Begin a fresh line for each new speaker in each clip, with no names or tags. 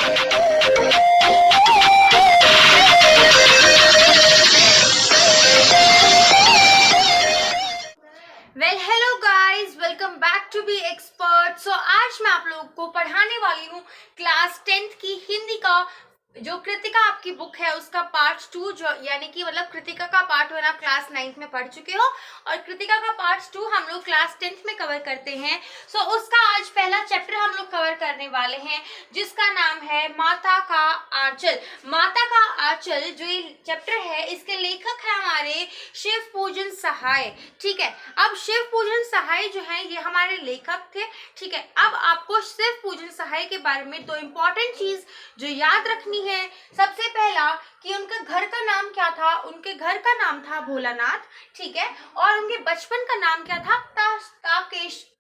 Well hello guys, welcome back to B expert. So आज मैं आप लोगों को पढ़ाने वाली हूँ क्लास 10th की हिंदी का जो कृतिका आपकी बुक है उसका पार्ट 2, जो यानी कि मतलब कृतिका का पार्ट 1 आप क्लास 9th में पढ़ चुके हो और कृतिका का पार्ट 2 हम लोग क्लास 10th में कवर करते हैं। सो उसका आज पहला चैप्टर हम लोग कवर करने वाले हैं जिसका नाम है माता का आंचल। माता का आंचल जो ये चैप्टर है इसके लेखक है हमारे शिव पूजन सहाय। ठीक है, अब शिव पूजन सहाय जो है ये हमारे लेखक थे। ठीक है, अब आपको शिव पूजन सहाय के बारे में दो इंपॉर्टेंट चीज जो याद रखनी है। सबसे पहला कि उनका घर का नाम क्या था। उनके घर का नाम था भोलानाथ। ठीक है, और उनके बचपन का नाम क्या था? तारकेश्वर।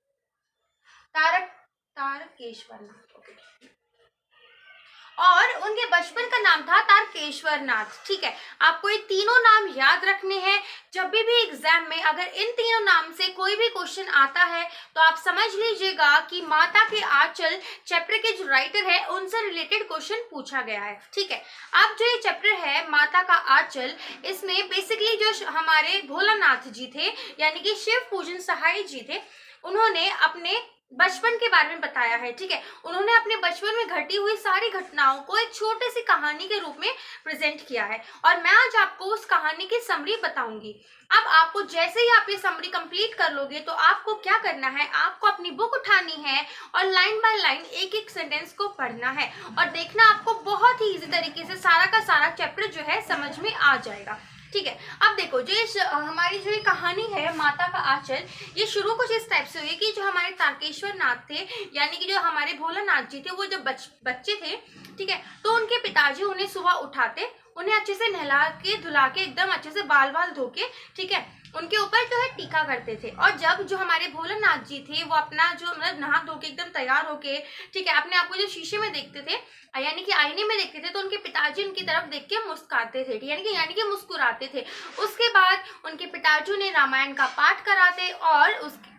और उनके बचपन का नाम था तारकेश्वर नाथ। ठीक है, आपको ये तीनों नाम याद रखने हैं। जब भी एग्जाम में अगर इन तीनों नाम से कोई भी क्वेश्चन आता है तो आप समझ लीजिएगा कि माता के आंचल चैप्टर के जो राइटर है उनसे रिलेटेड क्वेश्चन पूछा गया है। ठीक है, अब जो ये चैप्टर है माता का आंचल, इसमें बेसिकली जो हमारे भोलानाथ जी थे यानी कि शिव पूजन सहाय जी थे, उन्होंने अपने बचपन के बारे में बताया है। ठीक है, उन्होंने अपने बचपन में घटी हुई सारी घटनाओं को एक छोटे सी कहानी के रूप में प्रेजेंट किया है और मैं आज आपको उस कहानी की समरी बताऊंगी। अब आपको जैसे ही आप ये समरी कंप्लीट कर लोगे तो आपको क्या करना है, आपको अपनी बुक उठानी है और लाइन बाय लाइन एक एक सेंटेंस को पढ़ना है और देखना आपको बहुत ही इजी तरीके से सारा का सारा चैप्टर जो है समझ में आ जाएगा। ठीक है, अब देखो जो हमारी जो ये कहानी है माता का आंचल, ये शुरू कुछ इस टाइप से हुई कि जो हमारे तारकेश्वर नाथ थे यानी कि जो हमारे भोलानाथ जी थे वो जब बच्चे थे, ठीक है, तो उनके पिताजी उन्हें सुबह उठाते, उन्हें अच्छे से नहला के धुला के एकदम अच्छे से बाल बाल धो के, ठीक है, उनके ऊपर जो है टीका करते थे। और जब जो हमारे भोलानाथ जी थे वो अपना जो मतलब नहा धो के एकदम तैयार होके, ठीक है, अपने आप को जो शीशे में देखते थे यानी कि आईने में देखते थे तो उनके पिताजी उनकी तरफ देख के मुस्कुराते थे, यानी कि मुस्कुराते थे। उसके बाद उनके पिताजी ने रामायण का पाठ कराते और उसके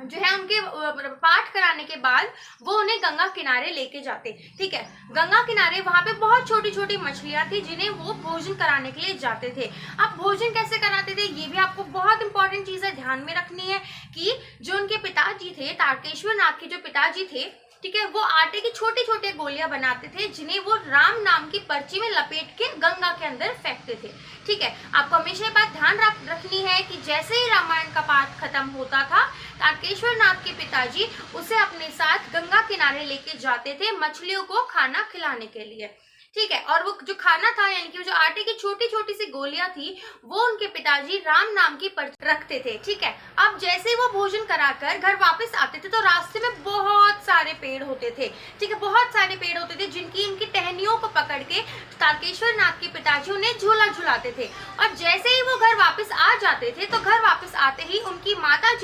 जो है उनके पाठ कराने के बाद वो उन्हें गंगा किनारे लेके जाते। ठीक है, गंगा किनारे वहां पे बहुत छोटी छोटी मछलियां थी जिन्हें वो भोजन कराने के लिए जाते थे। अब भोजन कैसे कराते थे ये भी आपको बहुत इंपॉर्टेंट चीज है ध्यान में रखनी है कि जो उनके पिताजी थे, तारकेश्वर नाथ के जो पिताजी थे, ठीक है, वो आटे की छोटे छोटे गोलियां बनाते थे जिन्हें वो राम नाम की पर्ची में लपेट के गंगा के अंदर फेंकते थे। ठीक है, आपको हमेशा ये बात ध्यान रखनी है कि जैसे ही रामायण का पाठ खत्म होता था तारकेश्वर नाथ के पिताजी उसे अपने साथ गंगा किनारे लेके जाते थे मछलियों को खाना खिलाने के लिए। ठीक है, और वो जो खाना था यानी कि जो आटे की छोटी छोटी सी गोलियां थी वो उनके पिताजी राम नाम की पर्ची रखते थे। ठीक है, अब जैसे वो भोजन कराकर घर वापस आते थे तो रास्ते में बहुत सारे पेड़ होते थे। ठीक है, बहुत सारे पेड़ होते थे जिनकी इनकी टहनियों को पकड़ के तारकेश्वर नाथ के पिताजी उन्हें झूला झुलाते थे। और जैसे ही वो घर वापस आ जाते थे तो घर वापस आते ही उनकी माता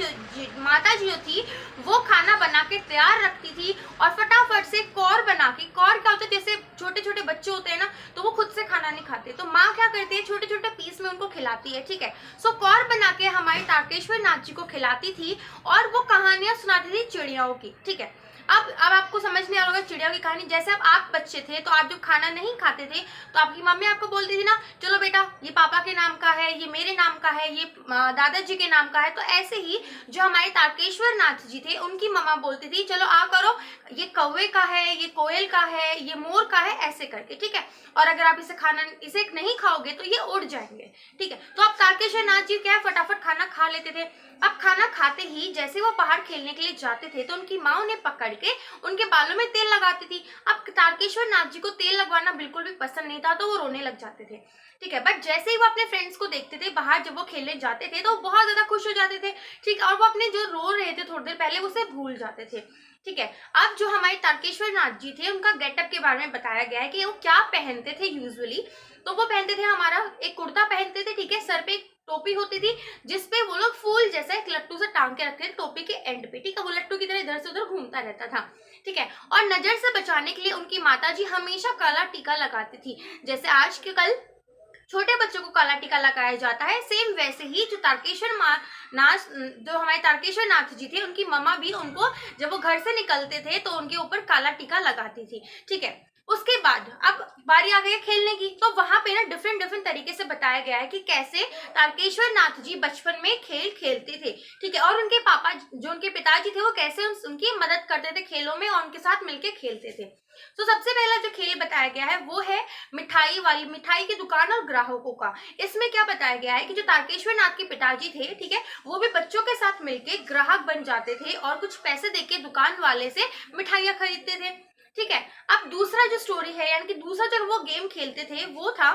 जो थी वो खाना बना के तैयार रखती थी और फटाफट से कौर बना के, कौर क्या होता है, जैसे छोटे छोटे बच्चे होते हैं ना तो वो खुद से खाना नहीं खाते तो माँ क्या करती है छोटे छोटे पीस में उनको खिलाती है। ठीक है, सो कौर बना के हमारे तारकेश्वर नाथ जी को खिलाती थी और वो कहानियां सुनाती थी चिड़ियाओं की। ठीक है, अब आपको समझ नहीं आ रहा होगा चिड़िया की कहानी। जैसे अब आप बच्चे थे तो आप जब खाना नहीं खाते थे तो आपकी मम्मी आपको बोलती थी ना, चलो बेटा ये पापा के नाम का है, ये मेरे नाम का है, ये दादाजी के नाम का है। तो ऐसे ही जो हमारे तारकेश्वर नाथ जी थे उनकी मम्मा बोलती थी चलो आ करो, ये कौवे का है, ये कोयल का है, ये मोर का है, ऐसे करके। ठीक है, और अगर आप इसे नहीं खाओगे तो ये उड़ जाएंगे। ठीक है, तो अब तारकेश्वर नाथ जी क्या फटाफट खाना खा लेते थे। अब खाना खाते ही जैसे वो बाहर खेलने के लिए जाते थे तो उनकी माँ उन्हें पकड़ के उनके बालों में तेल लगाती थी। अब तारकेश्वर नाथ जी को तेल लगवाना बिल्कुल भी पसंद नहीं था तो वो रोने लग जाते थे। ठीक है, बट जैसे ही वो अपने फ्रेंड्स को देखते थे बाहर जब वो खेलने जाते थे तो वो बहुत ज्यादा खुश हो जाते थे। ठीक है, और वो अपने जो रो रहे थे थोड़ी देर पहले उसे भूल जाते थे। ठीक है, अब जो हमारे तारकेश्वर नाथ जी थे उनका गेटअप के बारे में बताया गया है कि वो क्या पहनते थे यूजुअली। तो वो पहनते थे हमारा एक कुर्ता पहनते थे। ठीक है, सर पे एक टोपी होती थी जिसपे वो लोग फूल जैसा एक लट्टू से टांग के रखते थे टोपी के एंड पे। ठीक है, वो लट्टू की तरह इधर से उधर घूमता रहता था। ठीक है, और नजर से बचाने के लिए उनकी माताजी हमेशा काला टीका लगाती थी। जैसे आज के कल छोटे बच्चों को काला टीका लगाया जाता है, सेम वैसे ही जो हमारे तारकेश्वर नाथ जी थे उनकी मम्मा भी उनको जब वो घर से निकलते थे तो उनके ऊपर काला टीका लगाती थी। ठीक है, उसके बाद अब बारी आ गई है खेलने की, तो वहां पे ना डिफरेंट डिफरेंट तरीके से बताया गया है कि कैसे तारकेश्वर नाथ जी बचपन में खेल खेलते थे, ठीक है, और उनके पापा जो उनके पिताजी थे वो कैसे उनकी मदद करते थे खेलों में और उनके साथ मिलके खेलते थे। तो सबसे पहला जो खेल बताया गया है वो है मिठाई की दुकान और ग्राहकों का। इसमें क्या बताया गया है कि जो तारकेश्वर नाथ के पिताजी थे, ठीक है, वो भी बच्चों के साथ मिलके ग्राहक बन जाते थे और कुछ पैसे देके दुकान वाले से मिठाइयां खरीदते थे, ठीक है। अब दूसरा जो स्टोरी है यानी कि दूसरा जो वो गेम खेलते थे वो था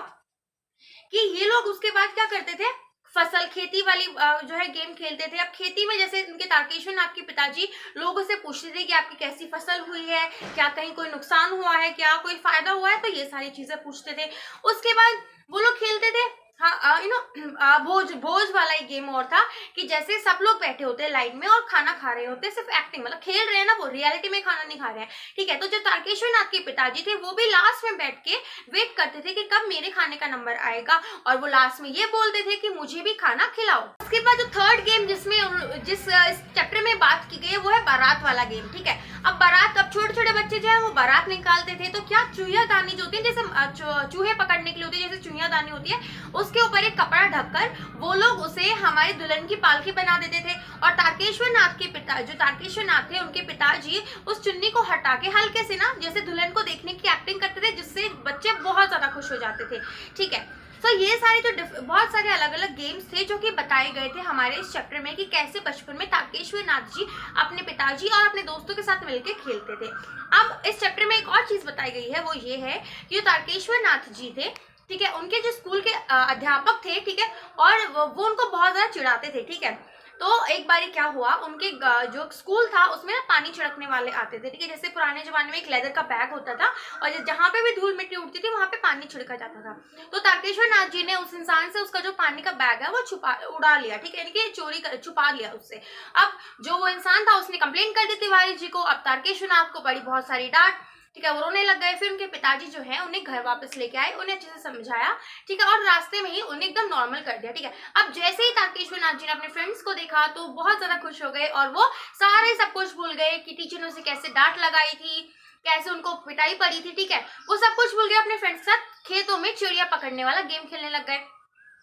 कि ये लोग उसके बाद क्या करते थे, फसल खेती वाली जो है गेम खेलते थे। अब खेती में जैसे उनके तारकेश्वर नाथ के पिताजी लोगों से पूछते थे कि आपकी कैसी फसल हुई है, क्या कहीं कोई नुकसान हुआ है, क्या कोई फायदा हुआ है, तो ये सारी चीजें पूछते थे। उसके बाद वो लोग खेलते थे हाँ भोज वाला एक गेम और था कि जैसे सब लोग बैठे होते हैं लाइन में और खाना खा रहे होते हैं, सिर्फ एक्टिंग मतलब खेल रहे हैं ना, वो रियलिटी में खाना नहीं खा रहे हैं, ठीक है। तो जो तारकेश्वर नाथ के पिताजी थे वो भी लास्ट में बैठ के वेट करते थे कि कब मेरे खाने का नंबर आएगा, और वो लास्ट में ये बोलते थे कि मुझे भी खाना खिलाओ। उसके बाद जो थर्ड गेम जिस चैप्टर में बात की गई है वो है बारात वाला गेम, ठीक है। अब बारात, अब छोटे छोटे बच्चे जो है वो बारात निकालते थे, तो क्या चूहियादानी जो होती है, जैसे चूहे पकड़ने के लिए होती है, जैसे चूहियादानी होती है, उसके ऊपर एक कपड़ा ढककर वो लोग उसे हमारे दुल्हन की पालकी बना देते थे। और तारकेश्वर नाथ के पिता, जो तारकेश्वर नाथ थे, उनके पिताजी उस चुन्नी को हटा के हल्के से ना जैसे दुल्हन को देखने की एक्टिंग करते थे, जिससे बच्चे बहुत ज्यादा खुश हो जाते थे, ठीक है। तो ये सारे जो बहुत सारे अलग अलग गेम्स थे जो कि बताए गए थे हमारे इस चैप्टर में कि कैसे बचपन में तारकेश्वर नाथ जी अपने पिताजी और अपने दोस्तों के साथ मिलकर खेलते थे। अब इस चैप्टर में एक और चीज बताई गई है, वो ये है कि जो तारकेश्वर नाथ जी थे, ठीक है, उनके जो स्कूल के अध्यापक थे, ठीक है, और वो उनको बहुत ज्यादा चिढ़ाते थे, ठीक है। तो एक बारी क्या हुआ, उनके जो स्कूल था उसमें ना पानी छिड़कने वाले आते थे, ठीक है, जैसे पुराने जमाने में एक लेदर का बैग होता था और जहां पे भी धूल मिट्टी उड़ती थी वहां पे पानी छिड़का जाता था। तो तारकेश्वर नाथ जी ने उस इंसान से उसका जो पानी का बैग है वो उड़ा लिया, ठीक है, यानी कि छुपा लिया उससे। अब जो वो इंसान था उसने कंप्लेन कर दी तिवारी जी को। अब तारकेश्वर नाथ को पड़ी बहुत सारी डांट, ठीक है, वो रोने लग गए। फिर उनके पिताजी जो है उन्हें घर वापस लेके आए, उन्हें अच्छे से समझाया, ठीक है, और रास्ते में ही उन्हें एकदम नॉर्मल कर दिया, ठीक है। अब जैसे ही तारकेश्वर नाथ जी ने अपने फ्रेंड्स को देखा तो बहुत ज्यादा खुश हो गए और वो सारे सब कुछ भूल गए कि टीचर ने उसे कैसे डांट लगाई थी, कैसे उनको पिटाई पड़ी थी, ठीक है, वो सब कुछ भूल गए। अपने फ्रेंड्स के साथ खेतों में चिड़िया पकड़ने वाला गेम खेलने लग गए,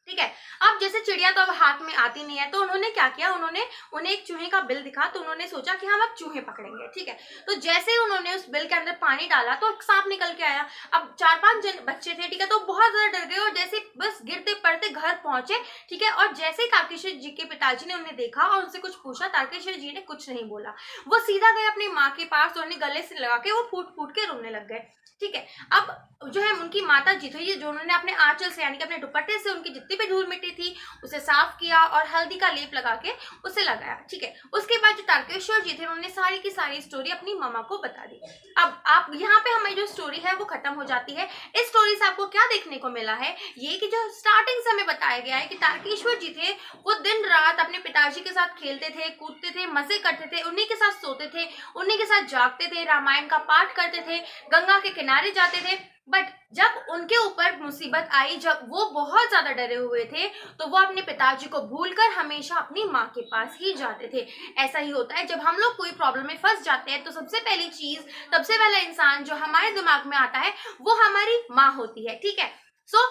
ठीक है। अब जैसे चिड़िया तो अब हाथ में आती नहीं है, तो उन्होंने क्या किया, उन्हें एक चूहे का बिल दिखा, तो उन्होंने सोचा कि हम अब चूहे पकड़ेंगे, ठीक है। तो जैसे ही उन्होंने उस बिल के अंदर पानी डाला तो एक सांप निकल के आया। अब 4-5 बच्चे थे, ठीक है, तो बहुत ज्यादा डर गए और जैसे बस गिरते पड़ते घर पहुंचे, ठीक है। और जैसे ही तारकेश्वर जी के पिताजी ने उन्हें देखा और उनसे कुछ पूछा, तारकेश्वर जी ने कुछ नहीं बोला, वो सीधा गए अपनी माँ के पास और उन्हें गले से लगा के वो फूट फूट के रोने लग गए, ठीक है। अब जो है उनकी माता जी थी, जो उन्होंने अपने आंचल से यानी कि अपने दुपट्टे से उनकी जितनी भी धूल मिट्टी थी उसे साफ किया और हल्दी का लेप लगा के उसे लगाया, ठीक है। उसके बाद जो तारकेश्वर जी थे उन्होंने सारी की सारी स्टोरी अपनी मामा को बता दी। अब आप यहाँ पे हमारी जो स्टोरी है वो खत्म हो जाती है। इस स्टोरी से आपको क्या देखने को मिला है, ये कि जो स्टार्टिंग से हमें बताया गया है कि तारकेश्वर जी थे वो दिन रात अपने पिताजी के साथ खेलते थे, कूदते थे, मजे करते थे, उन्हीं के साथ सोते थे, उन्हीं के साथ जागते थे, रामायण का पाठ करते थे, गंगा के किनारे जाते थे। बट जब उनके ऊपर मुसीबत आई, जब वो बहुत ज्यादा डरे हुए थे, तो वो अपने पिताजी को भूलकर हमेशा अपनी माँ के पास ही जाते थे। ऐसा ही होता है जब हम लोग कोई प्रॉब्लम में फंस जाते हैं तो सबसे पहला इंसान जो हमारे दिमाग में आता है वो हमारी माँ होती है, ठीक है।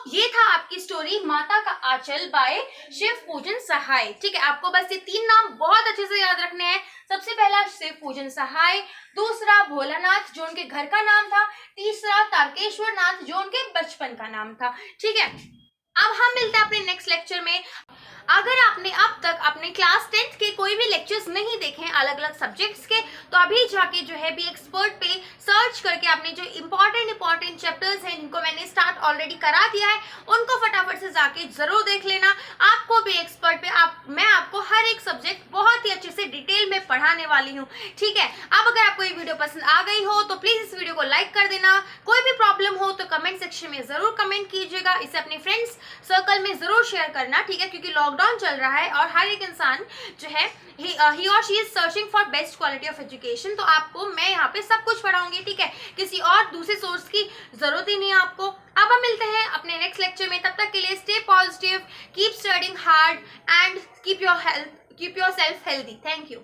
ये था आपकी स्टोरी माता का आंचल बाय शिव पूजन सहाय, ठीक है। आपको बस ये 3 नाम बहुत अच्छे से याद रखने हैं। सबसे पहला शिव पूजन सहाय, दूसरा भोलानाथ जो उनके घर का नाम था, तीसरा तारकेश्वर नाथ जो उनके बचपन का नाम था, ठीक है। अब हम मिलते हैं अपने नेक्स्ट लेक्चर में। अगर आपने अब तक अपने क्लास 10th के कोई भी लेक्चर्स नहीं देखे हैं अलग अलग सब्जेक्ट्स के, तो अभी जाके जो है बी एक्सपर्ट पे सर्च करके आपने जो इंपॉर्टेंट चैप्टर्स हैं जिनको मैंने स्टार्ट ऑलरेडी करा दिया है उनको फटाफट से जाके जरूर देख लेना। आपको बी एक्सपर्ट पे मैं आपको हर एक सब्जेक्ट बहुत ही अच्छे से डिटेल में पढ़ाने वाली हूँ, ठीक है। अब अगर आपको ये वीडियो पसंद आ गई हो तो प्लीज इस वीडियो को लाइक कर देना। कोई भी प्रॉब्लम हो तो कमेंट सेक्शन में जरूर कमेंट कीजिएगा। इसे अपने फ्रेंड्स सर्कल में जरूर शेयर करना, ठीक है, क्योंकि लॉकडाउन चल रहा है और हर एक इंसान जो है ही और she is searching for best quality of education. तो आपको मैं यहाँ पे सब कुछ पढ़ाऊंगी, ठीक है, किसी और दूसरे सोर्स की जरूरत ही नहीं है आपको। अब हम मिलते हैं अपने नेक्स्ट लेक्चर में, तब तक के लिए stay positive, keep studying hard and keep your self healthy. Thank you.